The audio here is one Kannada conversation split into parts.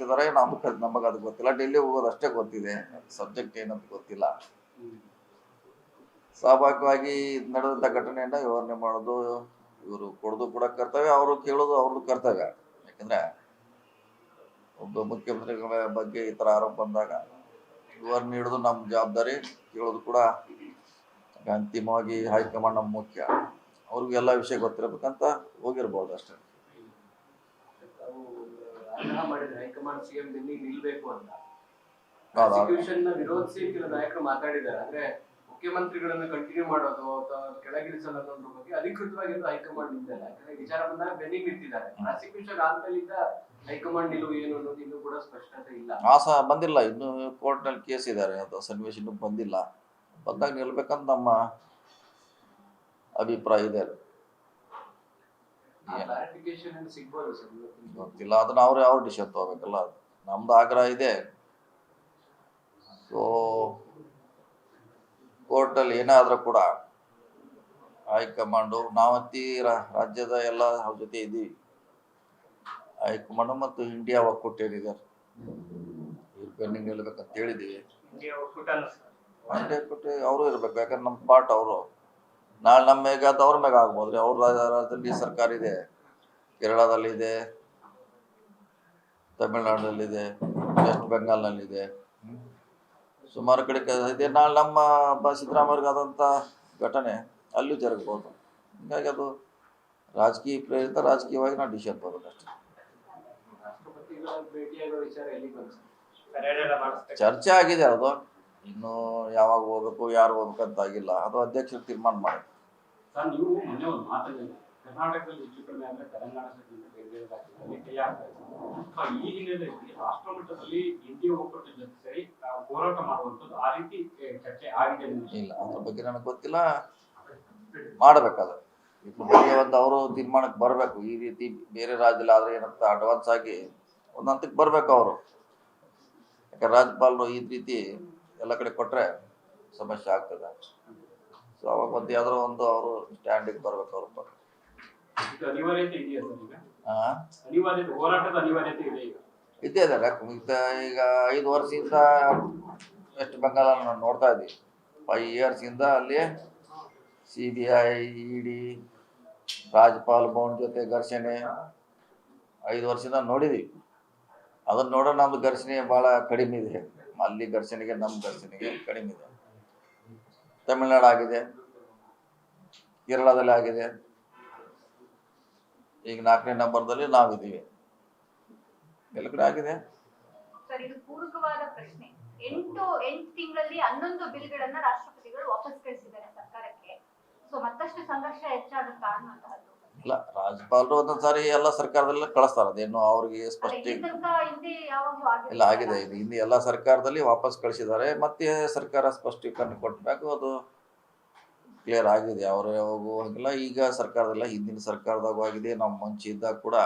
ಹೋಗ್ತಿದ್ದಾರೆ, ನಮಗೆ ಅದು ಗೊತ್ತಿಲ್ಲ. ಡೆಲ್ಲಿ ಹೋಗೋದು ಅಷ್ಟೇ ಗೊತ್ತಿದೆ, ಸಬ್ಜೆಕ್ಟ್ ಏನಂತ ಗೊತ್ತಿಲ್ಲ. ಸ್ವಾಭಾವಿಕವಾಗಿ ನಡೆದಂಥ ಘಟನೆಯನ್ನ ವಿವರಣೆ ಮಾಡೋದು ಇವರು ಕೊಡೋದು ಕೂಡ ಕರ್ತವ್ಯ, ಅವರು ಕೇಳೋದು ಅವ್ರದ್ದು ಕರ್ತವ್ಯ. ಯಾಕಂದ್ರೆ ಒಬ್ಬ ಮುಖ್ಯಮಂತ್ರಿಗಳ ಬಗ್ಗೆ ಈ ಥರ ಆರೋಪ ಬಂದಾಗ ವಿವರಣೆ ನೀಡೋದು ನಮ್ಮ ಜವಾಬ್ದಾರಿ, ಕೇಳೋದು ಕೂಡ ಅಂತಿಮವಾಗಿ ಹೈಕಮಾಂಡ್ ನಮ್ಮ ಮುಖ್ಯ. ಅವ್ರಿಗೂ ಎಲ್ಲ ವಿಷಯ ಗೊತ್ತಿರಬೇಕಂತ ಹೋಗಿರ್ಬೋದು ಅಷ್ಟೇ. ಹೈಕಮಾಂಡ್ ಸಿಎಂ ಬೆನ್ನಿಗೆ ನಿಲ್ಬೇಕು ಅಂತ ಪ್ರಾಸಿಕ್ಯೂಷನ್ ವಿರೋಧಿಸಿ ಕೆಲವು ನಾಯಕರು ಮಾತಾಡಿದ್ದಾರೆ. ಅಂದ್ರೆ ಮುಖ್ಯಮಂತ್ರಿಗಳನ್ನ ಕಂಟಿನ್ಯೂ ಮಾಡೋದು ಅಥವಾ ಕೆಳಗಿಳಿಸೋದ್ರ ಬಗ್ಗೆ ಅಧಿಕೃತವಾಗಿ ಹೈಕಮಾಂಡ್ ನಿಂತಿಲ್ಲ. ಯಾಕಂದ್ರೆ ವಿಚಾರ ಬಂದಾಗ ಬೆನ್ನಿಗೆ ನಿಂತಿದ್ದಾರೆ. ಪ್ರಾಸಿಕ್ಯೂಷನ್ ಆದ್ಮೇಲಿಂದ ಹೈಕಮಾಂಡ್ ನಿಲುವು ಏನು ಅನ್ನೋದು ಇನ್ನೂ ಕೂಡ ಸ್ಪಷ್ಟತೆ ಇಲ್ಲ. ಬಂದಿಲ್ಲ, ಇನ್ನು ಕೋರ್ಟ್ ನಲ್ಲಿ ಕೇಸ್ ಇದ್ದಾರೆ, ಅದು ಸನ್ನಿವೇಶ ಇನ್ನೂ ಬಂದಿಲ್ಲ. ಬಂದಾಗ ನಿಲ್ಬೇಕಂತ ನಮ್ಮ ಅಭಿಪ್ರಾಯ ಇದೆ. ಗೊತ್ತಿಲ್ಲ, ಅದನ್ನ ಅವ್ರ ಡಿಸಿಷನ್ ತಗೋಬೇಕಲ್ಲ. ನಮ್ದು ಆಗ್ರಹ ಇದೆ. ಸೊ ಕೋರ್ಟಲ್ಲಿ ಏನಾದರೂ ಕೂಡ ಹೈಕಮಾಂಡು, ನಾವಂತಿ ರಾಜ್ಯದ ಎಲ್ಲ ಅವ್ರ ಜೊತೆ ಇದ್ದೀವಿ. ಹೈಕಮಾಂಡ್ ಮತ್ತು ಇಂಡಿಯಾ ಒಕ್ಕೂಟ ಏನಿದೆ ಇವ್ರು ಪೆಂಡಿಂಗ್ ನಿಲ್ಬೇಕಂತ ಹೇಳಿದ್ದೀವಿ. ಇಂಡಿಯಾ ಒಕ್ಕೂಟ ಅವರು ಇರ್ಬೇಕು, ಯಾಕಂದ್ರೆ ನಮ್ಮ ಪಾರ್ಟ್ ಅವರು. ನಾಳೆ ನಮ್ಮ ಮೇಗ ಅದು ಅವ್ರ ಮೇಗ ಆಗ್ಬೋದ್ರಿ. ಅವ್ರ ರಾಜ್ಯದಲ್ಲಿ ಸರ್ಕಾರ ಇದೆ, ಕೇರಳದಲ್ಲಿದೆ, ತಮಿಳ್ನಾಡಿನಲ್ಲಿದೆ, ವೆಸ್ಟ್ ಬೆಂಗಾಲ್ನಲ್ಲಿದೆ, ಸುಮಾರು ಕಡೆ ಇದೆ. ನಾಳೆ ನಮ್ಮ ಸಿದ್ದರಾಮಯ್ಯವ್ರಿಗಾದಂಥ ಘಟನೆ ಅಲ್ಲೂ ಜರುಗ್ಬೋದು. ಹೀಗಾಗಿ ಅದು ರಾಜಕೀಯ ಪ್ರೇರಿತ, ರಾಜಕೀಯವಾಗಿ ನಾವು ಡಿಸಿಷನ್ ತಗೋಬೇಕಷ್ಟೇ. ಚರ್ಚೆ ಆಗಿದೆ, ಅದು ಇನ್ನು ಯಾವಾಗ ಹೋಗ್ಬೇಕು, ಯಾರು ಹೋಗ್ಬೇಕಂತ ಆಗಿಲ್ಲ. ಅದು ಅಧ್ಯಕ್ಷರು ತೀರ್ಮಾನ ಮಾಡಿ. ನೀವು ಮೊನ್ನೆ ಒಂದು ಮಾತಾಡಿದ್ರಿ, ಕರ್ನಾಟಕದಲ್ಲಿ ಹೆಚ್ಚು ಕಡಿಮೆ ಅಂದ್ರೆ ತೆಲಂಗಾಣ ರಾಜ್ಯದಲ್ಲಿ ಕೈ ಆಗ್ತಾ ಇದೆ. ಈ ಹಿನ್ನೆಲೆಯಲ್ಲಿ ರಾಷ್ಟ್ರ ಮಟ್ಟದಲ್ಲಿ ಇಂಡಿಯಾ ಒಕ್ಕೂಟ ಜೊತೆ ಸೇರಿ ಹೋರಾಟ ಮಾಡುವಂಥದ್ದು ಆ ರೀತಿ ಚರ್ಚೆ ಆಗಿದೆ ಇಲ್ಲ. ಅದ್ರ ಬಗ್ಗೆ ನನಗೆ ಗೊತ್ತಿಲ್ಲ, ಮಾಡಬೇಕಾದ್ರೆ ಇದ್ರ ಬಗ್ಗೆ ಒಂದು ಅವರು ತೀರ್ಮಾನಕ್ಕೆ ಬರಬೇಕು. ಈ ರೀತಿ ಬೇರೆ ರಾಜ್ಯದಲ್ಲಿ ಆದ್ರೆ ಏನಂತ ಅಡ್ವಾನ್ಸ್ ಆಗಿ ಒಂದು ಹಂತಕ್ಕೆ ಬರಬೇಕು ಅವರು. ಯಾಕಂದ್ರೆ ರಾಜ್ಯಪಾಲರು ಈ ರೀತಿ ಎಲ್ಲ ಕಡೆ ಕೊಟ್ರೆ ಸಮಸ್ಯೆ ಆಗ್ತದೆ. ಸೊ ಅವಾಗ ಮತ್ತೆ ಯಾವ್ದಾರ ಒಂದು ಅವರು ಸ್ಟ್ಯಾಂಡಿಗೆ ಬರ್ಬೇಕು ಅವ್ರ ಬಗ್ಗೆ. ಇದ್ದೇ ಇದೆ. ಈಗ 5 ವರ್ಷದಿಂದ ವೆಸ್ಟ್ ಬೆಂಗಾಲ್ ನಾವು ನೋಡ್ತಾ ಇದ್ದೀವಿ. 5 ಇಯರ್ಸಿಂದ ಅಲ್ಲಿ CBI, ED, ರಾಜ್ಯಪಾಲ ಭವನ್ ಜೊತೆ ಘರ್ಷಣೆ 5 ವರ್ಷದಿಂದ ನೋಡಿದೀವಿ. ಅದನ್ನ ನೋಡೋ ನಮ್ದು ಘರ್ಷಣೆ ಬಹಳ ಕಡಿಮೆ ಇದೆ. ಅಲ್ಲಿ ಘರ್ಷಣೆಗೆ ನಮ್ಮ ಘರ್ಷಣೆಗೆ ಕಡಿಮೆ ಇದೆ. ತಮಿಳ್ನಾಡು ಆಗಿದೆ, ಕೇರಳದಲ್ಲಿ ಆಗಿದೆ, ಈಗ 4ನೇ ನಂಬರ್ದಲ್ಲಿ ನಾವಿದ್ದೀವಿ. ಎಲ್ಲ ಕಡೆ ಆಗಿದೆ. ಸರ್, ಇದು ಪೂರಕವಾದ ಪ್ರಶ್ನೆ. 8 ತಿಂಗಳಲ್ಲಿ 11 ಬಿಲ್ಗಳನ್ನ ರಾಷ್ಟ್ರಪತಿಗಳು ವಾಪಸ್ ಕಳಿಸಿದ್ದಾರೆ ಸರ್ಕಾರಕ್ಕೆ. ಸೊ ಮತ್ತಷ್ಟು ಸಂಘರ್ಷ ಹೆಚ್ಚಾಗುತ್ತಾ ಅನ್ನುವಂತಹದ್ದು. ಇಲ್ಲ, ರಾಜ್ಯಪಾಲರು ಒಂದೊಂದ್ಸಾರಿ ಎಲ್ಲ ಸರ್ಕಾರದಲ್ಲ ಕಳಿಸ್ತಾರೆ. ಅದೇನು ಅವ್ರಿಗೆ ಸ್ಪಷ್ಟ ಇಲ್ಲ ಆಗಿದೆ. ಇದು ಹಿಂದೆ ಎಲ್ಲ ಸರ್ಕಾರದಲ್ಲಿ ವಾಪಸ್ ಕಳಿಸಿದ್ದಾರೆ. ಮತ್ತೆ ಸರ್ಕಾರ ಸ್ಪಷ್ಟೀಕರಣ ಕೊಟ್ಟಬೇಕು, ಅದು ಕ್ಲಿಯರ್ ಆಗಿದೆ. ಅವರು ಹೋಗುವಂಗಿಲ್ಲ. ಈಗ ಸರ್ಕಾರದಲ್ಲ, ಹಿಂದಿನ ಸರ್ಕಾರದಾಗ ಆಗಿದೆ. ನಮ್ಮ ಮುಂಚೆ ಇದ್ದಾಗ ಕೂಡ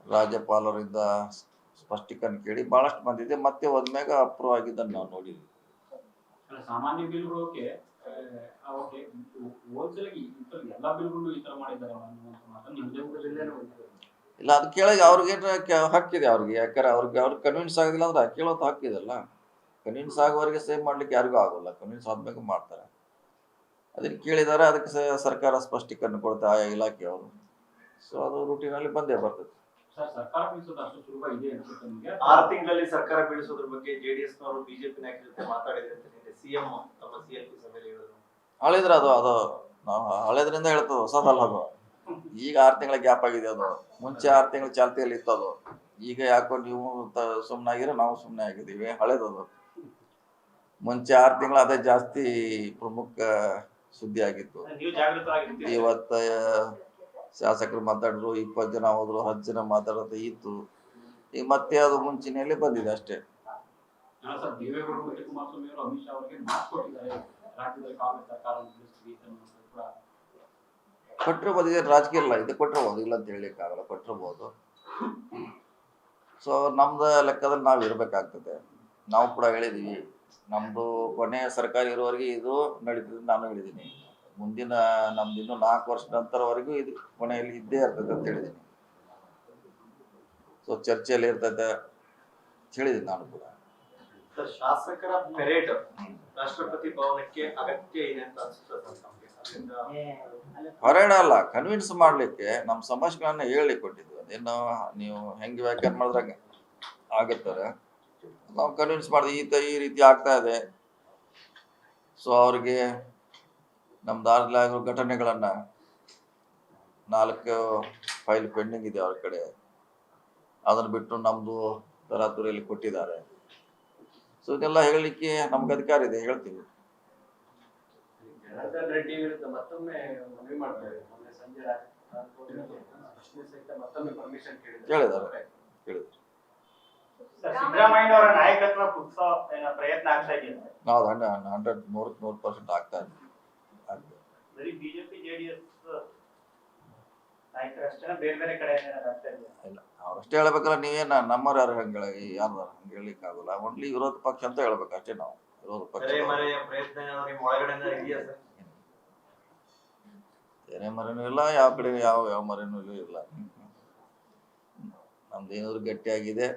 ರಾಜ್ಯಪಾಲರಿಂದ ಸ್ಪಷ್ಟೀಕರಣ ಕೇಳಿ ಬಹಳಷ್ಟು ಬಂದಿದೆ. ಮತ್ತೆ ಒಂದ್ಮ್ಯಾಗ ಅಪ್ರೂವ್ ಆಗಿದ್ದನ್ನು ನಾವು ನೋಡಿದ್ವಿ. ಸಾಮಾನ್ಯ ಬಿಲ್ಗಳಿಗೆ ಇಲ್ಲ, ಅದು ಕೇಳಾಗ ಅವ್ರಿಗೇನು ಹಕ್ಕಿದೆ ಅವ್ರಿಗೆ. ಯಾಕಂದ್ರೆ ಅವ್ರಿಗೆ ಕನ್ವಿನ್ಸ್ ಆಗೋದಿಲ್ಲ ಅಂದ್ರೆ ಕೇಳೋದು ಹಕ್ಕಿದೆಲ್ಲ. ಕನ್ವಿನ್ಸ್ ಆಗೋವರೆಗೆ ಸೇವ್ ಮಾಡ್ಲಿಕ್ಕೆ ಯಾರಿಗೂ ಆಗೋಲ್ಲ. ಕನ್ವಿನ್ಸ್ ಆದ್ಮೇಲೆ ಮಾಡ್ತಾರೆ. ಅದನ್ನು ಕೇಳಿದ್ದಾರೆ, ಅದಕ್ಕೆ ಸರ್ಕಾರ ಸ್ಪಷ್ಟೀಕರಣ ಕೊಡುತ್ತೆ ಆಯಾ ಇಲಾಖೆಯವರು. ಸೊ ಅದು ರೂಟೀನಲ್ಲಿ ಬಂದೇ ಬರ್ತದೆ. 6 ತಿಂಗಳಲ್ಲಿ ಸರ್ಕಾರ ಬೀಳಿಸೋದ್ರ ಬಗ್ಗೆ JDS ನವರು ಬಿಜೆಪಿ ನಾಯಕರ ಜೊತೆ ಮಾತಾಡಿದ್ರೆ ಅಂತ CM ತಮ್ಮ CLP ಸಭೆಯಲ್ಲಿ ಹೇಳಿದ್ರು. ಹಳೆದ್ರೆ ಅದು ನಾವು ಹಳೆದ್ರಿಂದ ಹೇಳ್ತದೆ, ಹೊಸದಲ್ಲ ಅದು. ಈಗ 6 ತಿಂಗಳ ಗ್ಯಾಪ್ ಆಗಿದೆ. ಅದು ಮುಂಚೆ 6 ತಿಂಗಳು ಚಾಲ್ತಿಯಲ್ಲಿ ಇತ್ತು. ಅದು ಈಗ ಯಾಕೋ ನೀವು ಸುಮ್ಮನಾಗಿರೋ, ನಾವು ಸುಮ್ಮನೆ ಆಗಿದ್ದೀವಿ. ಹಳೇದದು. ಮುಂಚೆ 6 ತಿಂಗಳು ಅದೇ ಜಾಸ್ತಿ ಪ್ರಮುಖ ಸುದ್ದಿ ಆಗಿತ್ತು. ಇವತ್ತು ಶಾಸಕರು ಮಾತಾಡಿದ್ರು, 20 ಜನ ಹೋದ್ರು, 10 ಜನ ಮಾತಾಡೋದು ಇತ್ತು. ಈಗ ಮತ್ತೆ ಅದು ಮುಂಚಿನಲ್ಲಿ ಬಂದಿದೆ ಅಷ್ಟೇ. ಕೊಟ್ಟಿರ್ಬೋದು, ಇದೆ ರಾಜಕೀಯ ಇಲ್ಲ, ಇದು ಕೊಟ್ಟಿರ್ಬೋದು, ಇಲ್ಲ ಅಂತ ಹೇಳಲಿಕ್ಕಾಗಲ್ಲ, ಕೊಟ್ಟಿರ್ಬೋದು. ಸೊ ನಮ್ದು ಲೆಕ್ಕದಲ್ಲಿ ನಾವು ಇರಬೇಕಾಗ್ತದೆ. ನಾವು ಕೂಡ ಹೇಳಿದೀವಿ, ನಮ್ಮದು ಕೊನೆಯ ಸರ್ಕಾರ ಇರೋವರೆಗೆ ಇದು ನಡೀತದೆ. ನಾನು ಹೇಳಿದ್ದೀನಿ, ಮುಂದಿನ ನಮ್ದು ಇನ್ನೂ 4 ವರ್ಷ ನಂತರವರೆಗೂ ಇದು ಕೊನೆಯಲ್ಲಿ ಇದ್ದೇ ಇರ್ತದೆ ಅಂತ ಹೇಳಿದ್ದೀನಿ. ಸೊ ಚರ್ಚೆಯಲ್ಲಿ ಇರ್ತದೆ. ಹೇಳಿದ್ದೀನಿ ನಾನು ಕೂಡ. ಸರ್, ಶಾಸಕರ ಪೆರೇಡ್ ರಾಷ್ಟ್ರಪತಿ ಭವನಕ್ಕೆ ಅಗತ್ಯ ಇದೆ ಅಂತ ಅನ್ಸುತ್ತೆ ಸರ್ ನಮ್ಗೆ. ಅದರಿಂದ ಹೊರಗಡೆ ಅಲ್ಲ, ಕನ್ವಿನ್ಸ್ ಮಾಡ್ಲಿಕ್ಕೆ ನಮ್ಮ ಸಮಸ್ಯೆಗಳನ್ನ ಹೇಳಿ ಕೊಟ್ಟಿದ್ವಿ. ಅದೇನು ನೀವು ಹೆಂಗೆ ವ್ಯಾಖ್ಯಾನ ಮಾಡಿದ್ರಾಗ ಆಗುತ್ತಾರೆ, ನಾವು ಕನ್ವಿನ್ಸ್ ಮಾಡಿದ್ವಿ ಈ ರೀತಿ ಆಗ್ತಾ ಇದೆ. ಸೊ ಅವ್ರಿಗೆ ನಮ್ಮ ದಾರಿಲಿ ಆಗಿರೋ ಘಟನೆಗಳನ್ನ 4 ಫೈಲ್ ಪೆಂಡಿಂಗ್ ಇದೆ ಅವ್ರ ಕಡೆ, ಅದನ್ನ ಬಿಟ್ಟು ನಮ್ದು ತರಾತುರಿಯಲ್ಲಿ ಕೊಟ್ಟಿದ್ದಾರೆ. ಸೊ ಇದೆಲ್ಲ ಹೇಳಲಿಕ್ಕೆ ನಮ್ಗೆ ಅಧಿಕಾರ ಇದೆ, ಹೇಳ್ತೀವಿ. ಜನಾರ್ದನ್ ರೆಡ್ಡಿ ವಿರುದ್ಧ ಮತ್ತೊಮ್ಮೆ ಮನವಿ ಮಾಡ್ತಾರೆ. ಮೊನ್ನೆ ಸಂಜೆ ಪ್ರಶ್ನೆ ಸಹಿತ ಮತ್ತೊಮ್ಮೆ ಪರ್ಮಿಷನ್ ಕೇಳಿದ್ದಾರೆ. ಸಿದ್ದರಾಮಯ್ಯ ಅವರ ನಾಯಕತ್ವ ಕುಗ್ಸೋ ಪ್ರಯತ್ನ ಆಗ್ತಾ ಇದೆಯಾ? ನಾವು 100% ಆಗ್ತಾ ಇದೆ. ಬರೀ ಬಿಜೆಪಿ ಜೆಡಿಎಸ್ ನಾಯಕರಷ್ಟೇ, ಬೇರೆ ಬೇರೆ ಕಡೆ ಆಗ್ತಾ ಇದೆಯಾ? ಇಲ್ಲ, ಅವ್ರಷ್ಟೇ ಹೇಳ್ಬೇಕಲ್ಲ. ನೀವೇನ ನಮ್ಮವ್ರು ಯಾರು ಹಂಗೆ ಯಾರ್ದಾರ ಹಂಗೆ ಹೇಳಲಿಕ್ಕೆ ಆಗೋಲ್ಲ. ಓನ್ಲಿ ವಿರೋಧ ಪಕ್ಷ ಅಂತ ಹೇಳ್ಬೇಕು ಅಷ್ಟೇ. ನಾವು ವಿರೋಧ ಪಕ್ಷ ತೆರೆಮರೆಯ ಪ್ರಯತ್ನ ಏನಾದ್ರು ನಿಮ್ಮ ಒಳಗಡೆಯಿಂದ ಇದೆಯಾ ಸರ್? ತೆರೆ ಮರೆನೂ ಇಲ್ಲ, ಯಾವ ಕಡೆ ಯಾವ ಮರೆನೂ ಇಲ್ಲ. ನಮ್ದು ಏನಾದ್ರು ಗಟ್ಟಿಯಾಗಿದೆ.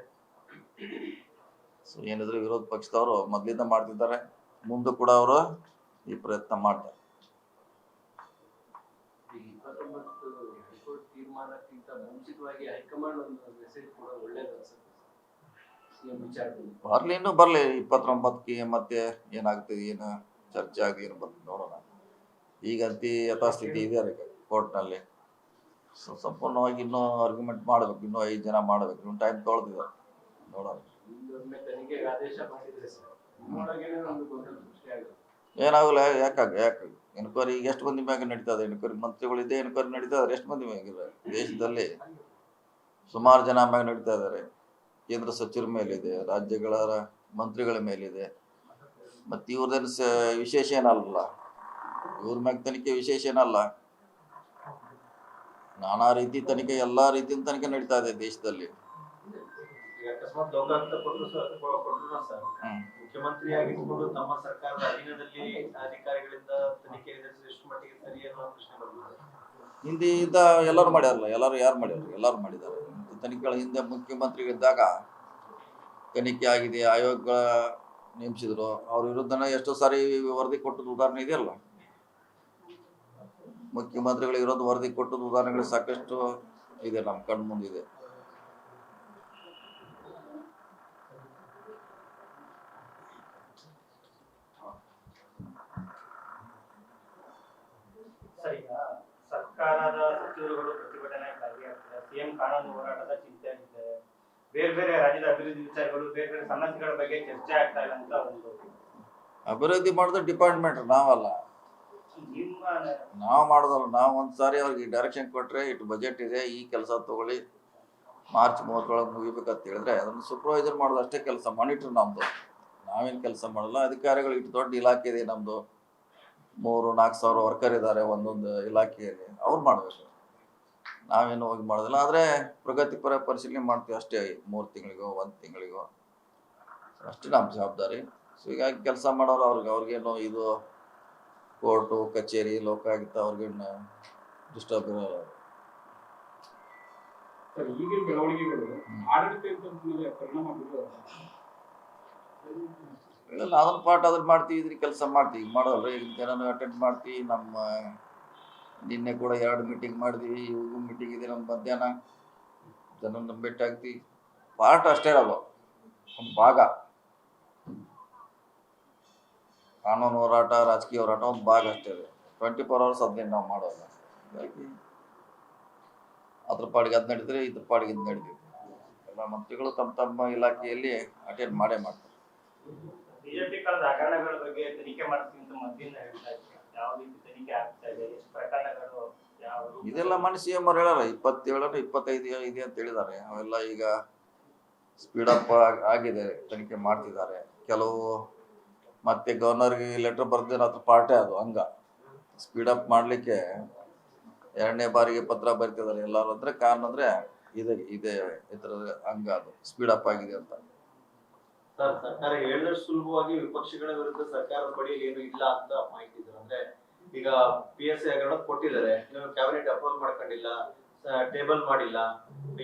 ಸೊ ಏನಿದ್ರು ವಿರೋಧ ಪಕ್ಷದವರು ಮೊದಲಿಂದ ಮಾಡ್ತಿದ್ದಾರೆ, ಮುಂದೆ ಕೂಡ ಅವರು ಈ ಪ್ರಯತ್ನ ಮಾಡ್ತಾರೆ. 29 ಹೈಕೋರ್ಟ್ ತೀರ್ಮಾನಕ್ಕಿಂತ ಮುಂಚಿತವಾಗಿ ಹೈಕಮಾಂಡ್ ಒಂದು ಮೆಸೇಜ್ ಕೂಡ ಒಳ್ಳೇದು ಅನ್ಸುತ್ತೆ ಸಿಎಂ ವಿಚಾರದಲ್ಲಿ. ಬರ್ಲಿ, ಇನ್ನೂ ಬರ್ಲಿ. 29ಕ್ಕೆ ಮತ್ತೆ ಏನಾಗ್ತದೆ, ಏನು ಚರ್ಚೆ ಆಗಿ ಏನು ಬರ್ತದೆ ನೋಡೋಣ. ಈಗಂತೂ ಯಥಾಸ್ಥಿತಿ ಇದೆ ಕೋರ್ಟ್ನಲ್ಲಿ. ಸೊ ಸಂಪೂರ್ಣವಾಗಿ ಇನ್ನೂ ಆರ್ಗ್ಯುಮೆಂಟ್ ಮಾಡಬೇಕು, ಇನ್ನೂ 5 ಜನ ಮಾಡಬೇಕು. ಇನ್ನೂ ಟೈಮ್ ತೊಳೆದಿದ್ದಾರೆ, ನೋಡೋಣ. ಇನ್ನೊಮ್ಮೆ ತನಿಖೆಗೆ ಆದೇಶ ಮಾಡಿದ್ರೆ ಸರ್ ಒಳಗೇನೆ ಒಂದು ಗೊಂದಲ ಸೃಷ್ಟಿಯಾಗುತ್ತೆ. ಏನಾಗಲ್ಲ. ಯಾಕೆ ಎನ್ಕ್ವೈರಿ ಈಗ ಎಷ್ಟು ಮಂದಿ ಮ್ಯಾಗ ನಡೀತದೆ? ಎನ್ಕ್ವೈರಿ ಮಂತ್ರಿಗಳಿದೆ, ಎನ್ಕ್ವೈರಿ ನಡೀತಾ ಇದ್ದಾರೆ. ಎಷ್ಟು ಮಂದಿ ಮ್ಯಾಗ? ದೇಶದಲ್ಲಿ ಸುಮಾರು ಜನ ಮ್ಯಾಗ ನಡೀತಾ ಇದ್ದಾರೆ. ಕೇಂದ್ರ ಸಚಿವರ ಮೇಲಿದೆ, ರಾಜ್ಯಗಳ ಮಂತ್ರಿಗಳ ಮೇಲಿದೆ. ಮತ್ತು ಇವ್ರದೇನು ವಿಶೇಷ ಏನಲ್ಲ, ಇವ್ರ ಮ್ಯಾಗ ತನಿಖೆ ವಿಶೇಷ ಏನಲ್ಲ. ನಾನಾ ರೀತಿ ತನಿಖೆ, ಎಲ್ಲಾ ರೀತಿಯ ತನಿಖೆ ನಡೀತಾ ಇದೆ ದೇಶದಲ್ಲಿ. ಈಗ ಅಕಸ್ಮಾತ್ ಲೋಕಾಯುಕ್ತ ಕೊಟ್ಟರು ಸರ್, ಮುಖ್ಯಮಂತ್ರಿಯಾಗಿದ್ದುಕೊಂಡು ತಮ್ಮ ಸರ್ಕಾರದ ಅಧೀನದಲ್ಲಿ ಅಧಿಕಾರಿಗಳಿಂದ ತನಿಖೆ ನಡೆಸಿ ಎಷ್ಟು ಮಟ್ಟಿಗೆ ಸರಿ ಅನ್ನೋ ಪ್ರಶ್ನೆ ಬರ್ತದೆ. ಹಿಂದೆ ಎಲ್ಲರೂ ಮಾಡ್ಯಾರಲ್ಲ, ಯಾರು ಮಾಡ್ಯಾರ? ಎಲ್ಲರೂ ಮಾಡಿದ್ದಾರೆ. ತನಿಖೆಗಳ ಹಿಂದೆ ಮುಖ್ಯಮಂತ್ರಿಗಳಿದ್ದಾಗ ತನಿಖೆ ಆಗಿದೆ, ಆಯೋಗಗಳ ನೇಮಿಸಿದ್ರು. ಅವ್ರ ವಿರುದ್ಧನ ಎಷ್ಟೋ ಸಾರಿ ವರದಿ ಕೊಟ್ಟದ ಉದಾಹರಣೆ ಇದೆಯಲ್ಲ. ಮುಖ್ಯಮಂತ್ರಿಗಳ ವಿರುದ್ಧ ವರದಿ ಕೊಟ್ಟದ ಉದಾಹರಣೆಗಳು ಸಾಕಷ್ಟು ಇದೆ, ನಮ್ಮ ಕಣ್ಣು ಮುಂದಿದೆ. ಸರ್, ಈಗ ಸರ್ಕಾರದ ಸಚಿವರುಗಳು ಪ್ರತಿಭಟನೆ ಭಾಗಿಯಾಗ್ತಾರೆ. ಸಿಎಂ ಕಾನೂನು ಹೋರಾಟದ ಚಿಂತೆ ಆಗಿದೆ. ಬೇರೆ ಬೇರೆ ರಾಜ್ಯದ ಅಭಿವೃದ್ಧಿ ವಿಚಾರಗಳು, ಬೇರೆ ಬೇರೆ ಸಮಸ್ಯೆಗಳ ಬಗ್ಗೆ ಚರ್ಚೆ ಆಗ್ತಾ ಇಲ್ಲ ಅಂತ ಒಂದು. ಅಭಿವೃದ್ಧಿ ಮಾಡಿದ್ರೆ ಡಿಪಾರ್ಟ್ಮೆಂಟ್, ನಾವಲ್ಲ. ನಾವು ಮಾಡಿದಲ್ಲ. ನಾವು ಒಂದ್ಸಾರಿ ಅವ್ರಿಗೆ ಡೈರೆಕ್ಷನ್ ಕೊಟ್ರೆ, ಇಟ್ಟು ಬಜೆಟ್ ಇದೆ, ಈ ಕೆಲಸ ತಗೊಳ್ಳಿ, ಮಾರ್ಚ್ 30 ಮುಗಿಬೇಕಂತ ಹೇಳಿದ್ರೆ ಅದನ್ನು ಸೂಪರ್ವೈಸರ್ ಮಾಡೋದು ಅಷ್ಟೇ ಕೆಲಸ. ಮಾನಿಟರ್ ನಮ್ದು, ನಾವೇನು ಕೆಲಸ ಮಾಡಲ್ಲ. ಅಧಿಕಾರಿಗಳು ಇಟ್ಟು ದೊಡ್ಡ ಇಲಾಖೆ ಇದೆ ನಮ್ದು. 3-4 ಸಾವಿರ ವರ್ಕರ್ ಇದ್ದಾರೆ ಒಂದೊಂದು ಇಲಾಖೆಯಲ್ಲಿ, ಅವ್ರು ಮಾಡಬೇಕು. ನಾವೇನು ಹೋಗಿ ಮಾಡೋದಿಲ್ಲ. ಆದರೆ ಪ್ರಗತಿಪರ ಪರಿಶೀಲನೆ ಮಾಡ್ತೀವಿ ಅಷ್ಟೇ, 3 ತಿಂಗಳಿಗೋ 1 ತಿಂಗಳಿಗೋ ಅಷ್ಟೇ ನಮ್ಮ ಜವಾಬ್ದಾರಿ. ಸೊ ಹೀಗಾಗಿ ಕೆಲಸ ಮಾಡೋರು ಅವ್ರಿಗೇನು ಇದು ಕೋರ್ಟು ಕಚೇರಿ ಲೋಕಾಯುಕ್ತ ಅವ್ರಿಗೇನು ಡಿಸ್ಟರ್ಬ್ ಇರೋಲ್ಲ. ಸರ್, ಈಗಿನ ಬೆಳವಣಿಗೆಗಳು ಆಡಳಿತ ಮೇಲೆ ಪರಿಣಾಮ ಬೀರೋದು ಇಲ್ಲ, ಅದನ್ನ ಪಾಠ ಅದನ್ನ ಮಾಡ್ತೀವಿ, ಇದ್ರ ಕೆಲಸ ಮಾಡ್ತೀವಿ. ಈಗ ಮಾಡೋಲ್ಲ, ಈಗ ಜನನು ಅಟೆಂಡ್ ಮಾಡ್ತೀವಿ. ನಮ್ಮ ನಿನ್ನೆ ಕೂಡ 2 ಮೀಟಿಂಗ್ ಮಾಡಿದ್ವಿ. ಇವಾಗೂ ಮೀಟಿಂಗ್ ಇದೆ ನಮ್ಮ ಮಧ್ಯಾಹ್ನ. ಜನನ ಭೇಟಿ ಆಗ್ತೀವಿ. ಪಾಠ ಅಷ್ಟೇ ಇರೋದು, ಒಂದು ಭಾಗ. ಕಾನೂನು ಹೋರಾಟ, ರಾಜಕೀಯ ಹೋರಾಟ ಒಂದು ಭಾಗ ಅಷ್ಟೇ ಇದೆ. 24 hours ಅದನ್ನೇ ನಾವು ಮಾಡೋಲ್ಲ. ಹೀಗಾಗಿ ಅದ್ರ ಪಾಡಿಗೆ ಅದು ನಡೀತಾರೆ, ಇದ್ರ ಪಾಡಿಗೆ ಇದು ನಡೀತೀವಿ. ಎಲ್ಲ ಮಂತ್ರಿಗಳು ತಮ್ಮ ಇಲಾಖೆಯಲ್ಲಿ ಅಟೆಂಡ್ ಮಾಡ್ತಾರೆ. ಬಿಜೆಪಿ ಕಳೆದ ಹಗರಣಗಳ ಬಗ್ಗೆ ತನಿಖೆ ಮಾಡ್ತೀವಿ ಅಂತ ಮೊದಲಿಂದ ಹೇಳ್ತಾ ಇದ್ದಾರೆ. ಯಾವ ರೀತಿ ತನಿಖೆ ಆಗ್ತಾ ಇದೆ, ಎಷ್ಟು ಪ್ರಕರಣಗಳು, ಯಾವ ಇದೆಲ್ಲ ಮನೆ CM ಅವ್ರು ಹೇಳಲ್ಲ. 27 25 ಇದೆ ಅಂತ ಹೇಳಿದ್ದಾರೆ. ಅವೆಲ್ಲ ಈಗ ಸ್ಪೀಡಪ್ ಆಗಿದೆ, ತನಿಖೆ ಮಾಡ್ತಿದ್ದಾರೆ. ಕೆಲವು ಮತ್ತೆ ಗವರ್ನರ್ಗೆ ಲೆಟರ್ ಬರ್ದಿರೋ ಅದ್ರ ಪಾರ್ಟೇ ಅದು ಹಂಗ ಸ್ಪೀಡಪ್ ಮಾಡಲಿಕ್ಕೆ 2ನೇ ಬಾರಿಗೆ ಪತ್ರ ಬರೀತಿದ್ದಾರೆ ಎಲ್ಲರೂ. ಅಂದರೆ ಕಾರಣ ಅಂದರೆ ಇದೆ ಈ ಥರದ ಹಂಗ ಅದು ಸ್ಪೀಡಪ್ ಆಗಿದೆ ಅಂತ. ಸರ್, ಸರ್ಕಾರ ಹೇಳಿದಷ್ಟು ಸುಲಭವಾಗಿ ವಿಪಕ್ಷಗಳ ವಿರುದ್ಧ ಸರ್ಕಾರದ ಬಳಿಯಲ್ಲಿ ಏನು ಇಲ್ಲ ಅಂತ ಮಾಹಿತಿ ಇದ್ರು. ಅಂದ್ರೆ ಈಗ PSI ಹಗರಣ ಕೊಟ್ಟಿದ್ದಾರೆ, ನೀವು ಕ್ಯಾಬಿನೆಟ್ ಅಪ್ರೂವಲ್ ಮಾಡ್ಕೊಂಡಿಲ್ಲ, ಟೇಬಲ್ ಮಾಡಿಲ್ಲ.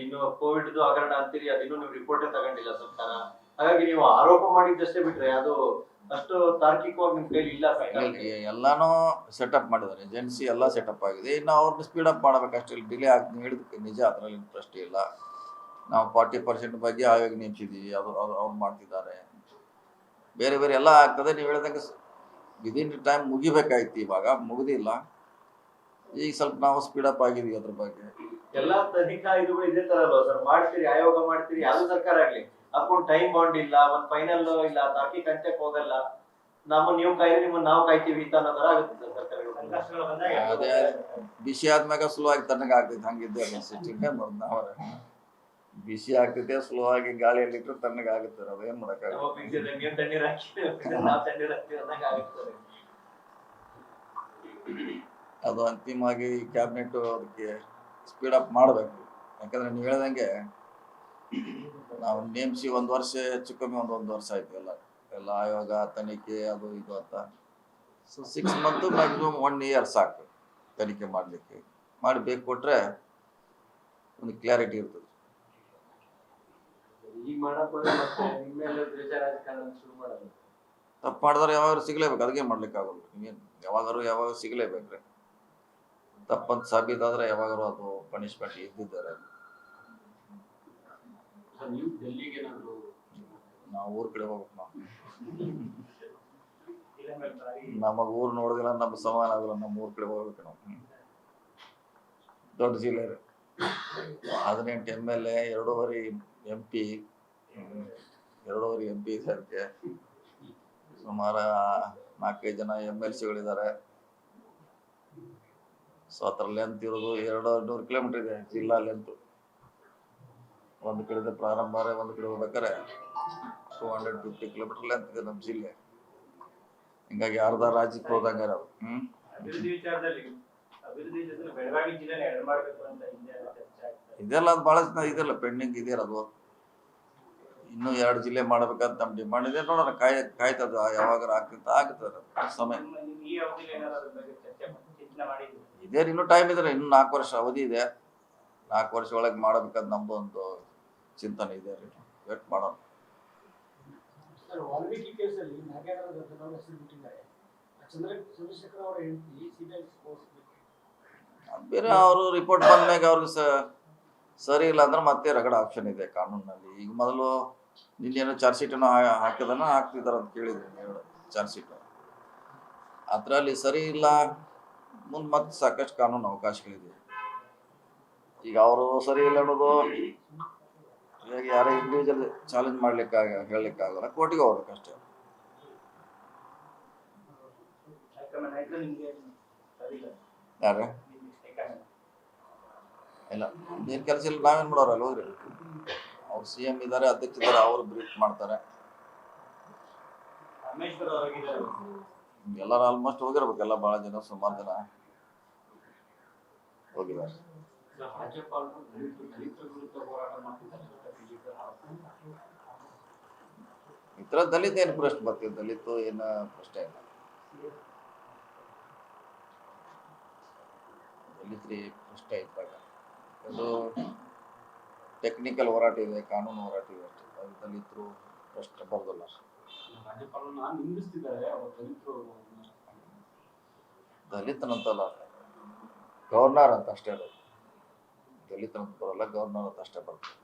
ಇನ್ನು ಕೋವಿಡ್ ಹಗರಣ ಅಂತೀರಿ, ಅದಿನ್ನೂ ನೀವು ರಿಪೋರ್ಟೇ ತಗೊಂಡಿಲ್ಲ ಸರ್ಕಾರ. ಹಾಗಾಗಿ ನೀವು ಆರೋಪ ಮಾಡಿದ್ದಷ್ಟೇ ಬಿಟ್ರೆ ಅದು ಅಷ್ಟು ತಾರ್ಕಿಕವಾಗಿ ನಿಮ್ ಕೈಲಿ ಇಲ್ಲ ಸರ್ಕಾರ. ಎಲ್ಲಾನು ಸೆಟಪ್ ಮಾಡಿದ್ದಾರೆ, ಏಜೆನ್ಸಿ ಎಲ್ಲ ಸೆಟಪ್ ಆಗಿದೆ. ಇನ್ನು ಅವ್ರನ್ನ ಸ್ಪೀಡಪ್ ಮಾಡಬೇಕಷ್ಟೇ. ಇಲ್ಲಿ ಡಿಲೇ ಆಗಿ ಹೇಳಿದಕ್ಕೆ ನಿಜ, ಅದರಲ್ಲಿ ಇಂಟ್ರೆಸ್ಟ್ ಇಲ್ಲ. ನಾವು 40% ಬಗ್ಗೆ ಆಯೋಗ ನೇಮಿಸಿದ್ದೀವಿ, ಅದು ಅವ್ರು ಮಾಡ್ತಿದ್ದಾರೆ. ಬೇರೆ ಬೇರೆ ಎಲ್ಲ ಆಗ್ತದೆ. ನೀವು ಹೇಳಿದಂಗೆ ವಿದಿನ್ ಟೈಮ್ ಮುಗಿಬೇಕಾಯ್ತು, ಇವಾಗ ಮುಗಿದಿಲ್ಲ. ಈಗ ಸ್ವಲ್ಪ ನಾವು ಸ್ಪೀಡಪ್ ಆಗಿದ್ದೀವಿ ಅದ್ರ ಬಗ್ಗೆ. ಎಲ್ಲಾ ತನಿಖಾ ಇದುಗಳು ಇದೇ ತರ ಅಲ್ವಾ ಸರ್? ಮಾಡ್ತೀರಿ, ಆಯೋಗ ಮಾಡ್ತೀರಿ, ಯಾವ್ದು ಸರ್ಕಾರ ಆಗ್ಲಿ ಹಾಕೊಂಡು ಟೈಮ್ ಬಾಂಡ್ ಇಲ್ಲ, ಒಂದ್ ಫೈನಲ್ ಇಲ್ಲ, ತಾರ್ಕಿಕ ಅಂತ್ಯಕ್ಕೆ ಹೋಗಲ್ಲ. ನೀವು ಕಾಯ್ರಿ, ನಿಮ್ಮನ್ನ ನಾವು ಕಾಯ್ತೀವಿ ಅಂತ ಅನ್ನೋ ತರ ಆಗುತ್ತೆ ಸರ್ ಸರ್ಕಾರಗಳು. ಸಂಕಷ್ಟಗಳು ಬಂದಾಗ ಅದೇ ಬಿಸಿ ಆದ್ಮ್ಯಾಗ ಸ್ಲೋ ಆಗಿ ತಣ್ಣಗೆ ಆಗ್ತೈತೆ, ಹಂಗಿದ್ದೆ ಸಿಟ್ಟಿಂಗ್ ನಾವು ಬಿಸಿ ಆಗ್ತೈತೆ, ಸ್ಲೋ ಆಗಿ ಗಾಳಿಯಲ್ಲಿ ಇಟ್ಟರೆ ತಣ್ಣಗೆ ಆಗುತ್ತೆ. ಅದೇನ್ ಮಾಡಕ್ಕಾಗಲ್ಲ. ನಮ್ಮ ಪಿಜ್ಜಾದಾಗ ನೀವು ತಣ್ಣೀರ್ ಹಾಕಿ ನಾವು ತಣ್ಣೀರ್ ಹಾಕ್ತೀವಿ ಅಂದಾಗ ಆಗುತ್ತೆ. ಅದು ಅಂತಿಮವಾಗಿ ಕ್ಯಾಬಿನೆಟ್ ಅದಕ್ಕೆ ಸ್ಪೀಡಪ್ ಮಾಡಬೇಕು. ಯಾಕಂದ್ರೆ ನೀವು ಹೇಳ್ದಂಗೆ ನಾವು ನೇಮಿಸಿ 1 ವರ್ಷ ಹೆಚ್ಚು ಕಮ್ಮಿ ಒಂದು ವರ್ಷ ಆಯ್ತು. ಎಲ್ಲ ಆಯೋಗ ತನಿಖೆ ಅದು ಇದು ಅಂತ. ಸೊ 6 ಮಂತ್ ಮ್ಯಾಕ್ಸಿಮಮ್ 1 ಇಯರ್ ಸಾಕು ತನಿಖೆ ಮಾಡಲಿಕ್ಕೆ. ಮಾಡಿ ಬೇಕು ಕೊಟ್ರೆ ಒಂದು ಕ್ಲಾರಿಟಿ ಇರ್ತದೆ. ಈಗ ಮಾಡಕ್ ಹೋದ್ರೆ ಮತ್ತೆ ನಿಮ್ಮ ಮೇಲೆ ದ್ವೇಷ ರಾಜಕಾರಣ ಶುರು ಮಾಡೋದು. ತಪ್ಪು ಮಾಡಿದ್ರೆ ಯಾವಾಗಾದ್ರು ಸಿಗಲೇಬೇಕು, ಅದಕ್ಕೆ ಮಾಡ್ಲಿಕ್ಕೆ ಆಗೋಲ್ಲ. ನೀವೇನು ಯಾವಾಗ ಸಿಗಲೇಬೇಕ್ರೆ. ತಪ್ಪಂತ ಸಾಬೀತಾದ್ರೆ ಯಾವಾಗಾರು ಅದು ಪನಿಷ್ಮೆಂಟ್ ಇದ್ದಿದ್ದಾರೆ. ಸರ್, ನೀವು ಡೆಲ್ಲಿಗೆ ಏನಾದ್ರು ನಾವು ಊರ್ ಕಡೆ ಹೋಗ್ಬೇಕು. ನಾವು ಇಲ್ಲ ಮೇಲೆ ಬಾರಿ ನಮಗ್ ಊರ್ ನೋಡಿದಿಲ್ಲ, ನಮ್ಮ ಸಮಾನ ಆಗಲ್ಲ. ನಮ್ಮ ಊರ್ ಕಡೆ ಹೋಗ್ಬೇಕು ನಾವು. ದೊಡ್ಡ ಜಿಲ್ಲೆ 18 MLA, 2.5 MP, 2.5 MP ಇದಕ್ಕೆ ಸುಮಾರು 4-5 ಜನ MLCಗಳಿದ್ದಾರೆ. ಸೊ ಅದ್ರ ಲೆಂತ್ ಇರೋದು 200 ಕಿಲೋಮೀಟರ್ ಇದೆ ಜಿಲ್ಲಾ ಲೆಂತ್. ಒಂದು ಕಡೆ ಪ್ರಾರಂಭ, ಒಂದು ಕಡೆ ಹೋಗ್ಬೇಕಾರೆ 250 ಕಿಲೋಮೀಟರ್ ಲೆಂತ್ ಇದೆ ನಮ್ಮ ಜಿಲ್ಲೆ. ಹಿಂಗಾಗಿ ಅರ್ಧ ರಾಜ್ಯಕ್ಕೆ ಹೋದಂಗೆ ಇರೋದು. ಅಭಿವೃದ್ಧಿ ವಿಚಾರದಲ್ಲಿ ಅಭಿವೃದ್ಧಿ ಜೊತೆ ಬೆಳಗಾವಿ ಜಿಲ್ಲೆನ ಎರಡು ಮಾಡಬೇಕು ಅಂತ ಹಿಂದೆ ಚರ್ಚೆ ಆಗ್ತದೆ. ಇದೆಲ್ಲ ಅದು ಭಾಳ ಇದೆಲ್ಲ ಪೆಂಡಿಂಗ್ ಇದೆಯಲ್ಲ. ಇನ್ನೂ 2 ಜಿಲ್ಲೆ ಮಾಡ್ಬೇಕಂತ ನಮ್ಮ ಡಿಮಾಂಡ್ ಇದೆ. ನೋಡೋಣ, ಕಾಯ್ತದ ಯಾವಾಗ ಆಗ್ತದೆ ಸಮಯ. ಈ ಅವಧಿಯಲ್ಲಿ ಏನಾದ್ರು ಅದ್ರ ಬಗ್ಗೆ ಚರ್ಚೆ ಚಿಂತನೆ ಮಾಡಿದ್ರು? ಇದೇ ಇನ್ನೂ ಟೈಮ್ ಇದೆ, ಇನ್ನು 4 ವರ್ಷ ಅವಧಿ ಇದೆ. 4 ವರ್ಷ ಒಳಗೆ ಮಾಡಬೇಕಂತ ನಮ್ದು ಒಂದು ಚಿಂತನೆ ಇದೆ. ವೇಟ್ ಮಾಡೋಣ. ಸರ್, ವಾಲ್ಮೀಕಿ ಕೇಸಲ್ಲಿ ನಾಗೇಂದ್ರ ದತ್ತನವರು ಹೆಸರು ಬಿಟ್ಟಿದ್ದಾರೆ. ಚಂದ್ರಶೇಖರ್ ಅವರ ಹೆಂಡತಿ ಸಿಬಿಐ ಬೇರೆ ಅವರು ರಿಪೋರ್ಟ್ ಬಂದ್ಮ್ಯಾಗ ಅವ್ರಿಗೆ ಸರಿ ಇಲ್ಲ ಅಂದ್ರೆ ಮತ್ತೆ ರಗಡ ಆಪ್ಷನ್ ಇದೆ ಕಾನೂನಲ್ಲಿ. ಈಗ ಮೊದಲು ನಿನ್ನೇನು ಚಾರ್ಜ್ ಶೀಟನ್ನು ಹಾಕ್ತಿದ್ದಾರೆ ಅಂತ ಕೇಳಿದ್ರು. 2 ಚಾರ್ಜ್ ಶೀಟ್ ಅದರಲ್ಲಿ ಸರಿ ಇಲ್ಲ. ಮುಂದೆ ಮತ್ತೆ ಸಾಕಷ್ಟು ಕಾನೂನು ಅವಕಾಶಗಳಿದೆ. ಈಗ ಅವರು ಸರಿ ಇಲ್ಲ ಅನ್ನೋದು ಈಗ ಯಾರೇ ಇಂಡಿವಿಜುವಲ್ ಚಾಲೆಂಜ್ ಹೇಳಲಿಕ್ಕಾಗಲ್ಲ. ಕೋರ್ಟಿಗೆ ಹೋಗ್ಬೇಕಷ್ಟೇ. ಹೈಕಮಾಂಡ್ ಆಯ್ತು ನಿಮ್ಗೆ ಸರಿ ಇಲ್ಲ ಯಾರೇ ಹೈಕಮಾಂಡ್ ಇಲ್ಲ, ಏನು ಕೆಲಸ ಇಲ್ಲ, ನಾವೇನು ಮಾಡೋರು ಅಲ್ಲಿ ಹೋಗ್ರಿ. ಅವ್ರು CM ಇದ್ದಾರೆ, ಅಧ್ಯಕ್ಷ ಇದ್ದಾರೆ, ಅವರು ಬ್ರೀಫ್ ಮಾಡ್ತಾರೆ. ಪರಮೇಶ್ವರ್ ಅವರಾಗಿದ್ದಾರೆ. ಎಲ್ಲರೂ ಆಲ್ಮೋಸ್ಟ್ ಹೋಗಿರ್ಬೇಕು. ಎಲ್ಲ ಭಾಳ ಜನ, ಸುಮಾರು ಜನ ಹೋಗಿದ್ದಾರೆ. ಸರ್, ರಾಜ್ಯಪಾಲರು ದಲಿತರ ವಿರುದ್ಧ ಹೋರಾಟ ಮಾಡ್ತಿದ್ದಾರೆ ಅಂತ ಬಿಜೆಪಿ ಆರೋಪ. ಈ ಥರ ದಲಿತ ಏನು ಪ್ರಶ್ನೆ ಬರ್ತೀವಿ? ದಲಿತು ಏನು ಪ್ರಶ್ನೆ ಇಲ್ಲ. ದಲಿತರಿ ಪ್ರಶ್ನೆ ಇದ್ದಾಗ ಅದು ಟೆಕ್ನಿಕಲ್ ಹೋರಾಟ ಇದೆ, ಕಾನೂನು ಹೋರಾಟ ಇದೆ ಅಷ್ಟೇ. ಅದು ದಲಿತರು ಪ್ರಶ್ನೆ ಬರೋದಿಲ್ಲ. ರಾಜ್ಯಪಾಲರನ್ನ ನಿಂದಿಸ್ತಿದ್ದಾರೆ ಅವರು ದಲಿತರು. ದಲಿತನಂತಲ್ಲ, ಗವರ್ನರ್ ಅಂತ ಅಷ್ಟೇ. ಅದು ದಲಿತನಂತ ಬರೋಲ್ಲ, ಗವರ್ನರ್ ಅಂತ ಅಷ್ಟೇ ಬರ್ತದೆ.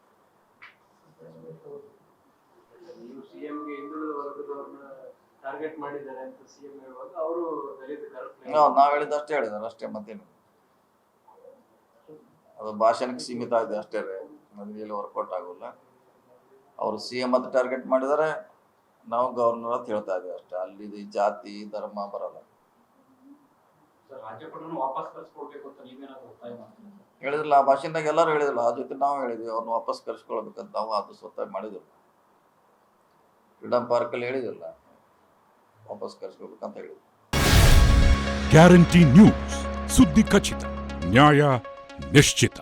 ನೀವು CMಗೆ ಹಿಂದುಳಿದ ವರ್ಗದವ್ರನ್ನ ಟಾರ್ಗೆಟ್ ಮಾಡಿದ್ದಾರೆ ಅಂತ CM ಹೇಳುವಾಗ ಅವರು ದಲಿತ ನಾವು ಹೇಳಿದಷ್ಟೇ ಹೇಳಿದಾರೆ ಅಷ್ಟೇ, ಮತ್ತೇನು. ಅದು ಭಾಷಣಕ್ಕೆ ಸೀಮಿತ ಇದೆ ಅಷ್ಟೇ ರೀ, ನಮಗೆ ವರ್ಕೌಟ್ ಆಗೋಲ್ಲ. ಅವರು CM ಅಂತ ಟಾರ್ಗೆಟ್ ಮಾಡಿದ್ದಾರೆ, ನಾವು ಗವರ್ನರ್ ಅಂತ ಹೇಳ್ತಾ ಇದ್ದೀವಿ ಅಷ್ಟೇ. ಅಲ್ಲಿ ಜಾತಿ ಧರ್ಮ ಬರಲ್ಲ. ಸರ್, ರಾಜ್ಯಪಾಲರನ್ನು ವಾಪಸ್ ಕಳಿಸ್ಕೊಡ್ಬೇಕು ಅಂತ ನೀವೇನಾದ್ರು ಒತ್ತಾಯ ಮಾಡ್ತೀರಾ? ಹೇಳಿದ್ರಲ್ಲ, ಆ ಭಾಷೆದಾಗ ಎಲ್ಲರೂ ಹೇಳಿದಿಲ್ಲ. ಆ ಜೊತೆ ನಾವು ಹೇಳಿದ್ವಿ ಅವ್ರನ್ನ ವಾಪಸ್ ಕರ್ಸ್ಕೊಳ್ಬೇಕಂತ. ನಾವು ಅದು ಸ್ವತಃ ಮಾಡಿದ್ರು. ಫ್ರೀಡಮ್ ಪಾರ್ಕಲ್ಲಿ ಹೇಳಿದಿಲ್ಲ, ವಾಪಸ್ ಕರ್ಸ್ಕೊಳ್ಬೇಕಂತ ಹೇಳಿದ್ವಿ. ಗ್ಯಾರಂಟಿ ನ್ಯೂಸ್, ಸುದ್ದಿ ಖಚಿತ, ನ್ಯಾಯ ನಿಶ್ಚಿತ.